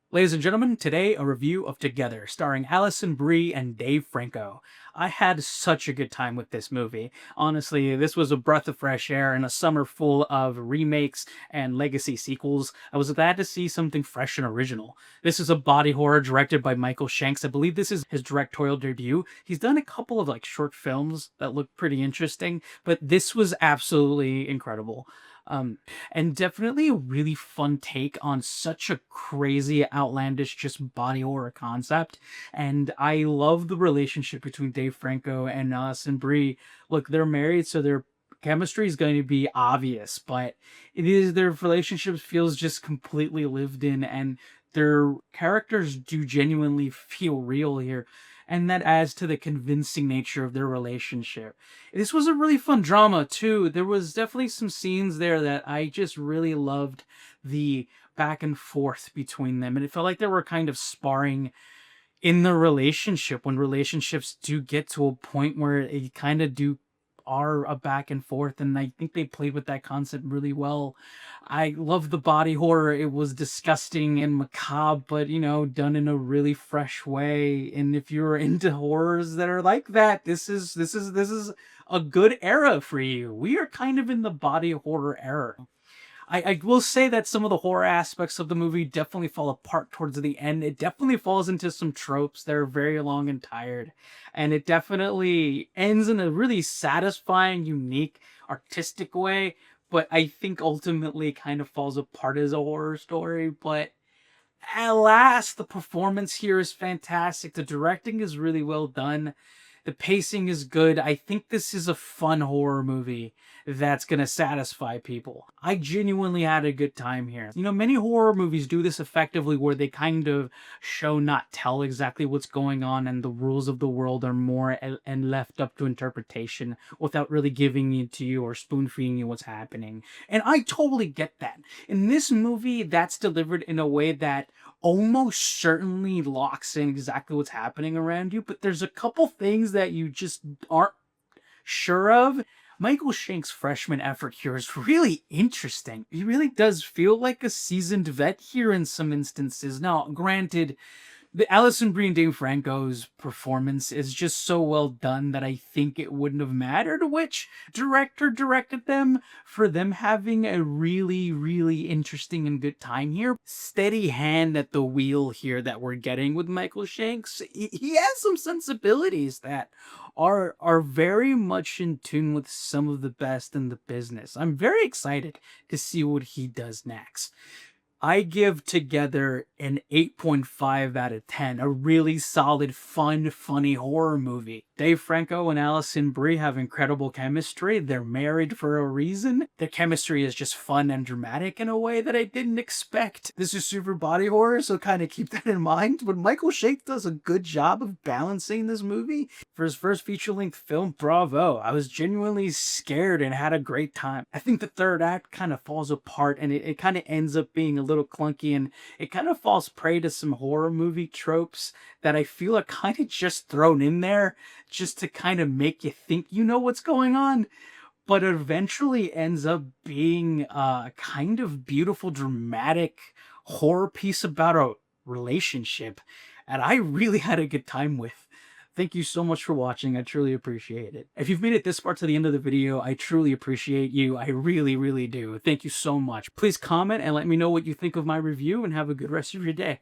Ladies and gentlemen, today a review of Together, starring Alison, Brie, and Dave Franco. I had such a good time with this movie. Honestly, this was a breath of fresh air in a summer full of remakes and legacy sequels. I was glad to see something fresh and original. This is a body horror directed by Michael Shanks. I believe this is his directorial debut. He's done a couple of short films that look pretty interesting, but this was absolutely incredible. Um, and definitely a really fun take on such a crazy, outlandish, just body horror concept. And I love the relationship between Dave Franco and Alison Brie. Look, they're married, so their chemistry is going to be obvious, but their relationship feels just completely lived in, and their characters do genuinely feel real here. And that adds to the convincing nature of their relationship. This was a really fun drama too. There was definitely some scenes there that I just really loved the back and forth between them. And it felt like they were kind of sparring in the relationship when relationships do get to a point where it kind of do are a back and forth, and I think they played with that concept really well. I love the body horror. It was disgusting and macabre, but done in a really fresh way. And if you're into horrors that are like that, this is a good era for you. We are kind of in the body horror era. I will say that some of the horror aspects of the movie definitely fall apart towards the end. It definitely falls into some tropes that are very long and tired. And it definitely ends in a really satisfying, unique, artistic way. But I think ultimately kind of falls apart as a horror story. But alas, the performance here is fantastic. The directing is really well done. The pacing is good. I think this is a fun horror movie that's going to satisfy people. I genuinely had a good time here. Many horror movies do this effectively where they kind of show not tell exactly what's going on, and the rules of the world are more and left up to interpretation without really giving it to you or spoon feeding you what's happening. And I totally get that. In this movie, that's delivered in a way that almost certainly locks in exactly what's happening around you, but there's a couple things that you just aren't sure of. Michael Shanks' freshman effort here is really interesting. He really does feel like a seasoned vet here in some instances. Now, granted, the Alison Brie and Dave Franco's performance is just so well done that I think it wouldn't have mattered which director directed them for them having a really, really interesting and good time here. Steady hand at the wheel here that we're getting with Michael Shanks. He has some sensibilities that are very much in tune with some of the best in the business. I'm very excited to see what he does next. I give Together an 8.5 out of 10. A really solid, fun, funny horror movie. Dave Franco and Alison Brie have incredible chemistry. They're married for a reason. Their chemistry is just fun and dramatic in a way that I didn't expect. This is super body horror, so kind of keep that in mind. But Michael Shanks does a good job of balancing this movie. For his first feature-length film, bravo. I was genuinely scared and had a great time. I think the third act kind of falls apart, and it kind of ends up being a little clunky, and it kind of falls prey to some horror movie tropes that I feel are kind of just thrown in there just to kind of make you think you know what's going on, but eventually ends up being a kind of beautiful, dramatic horror piece about a relationship, and I really had a good time with. Thank you so much for watching. I truly appreciate it. If you've made it this far to the end of the video, I truly appreciate you. I really, really do. Thank you so much. Please comment and let me know what you think of my review, and have a good rest of your day.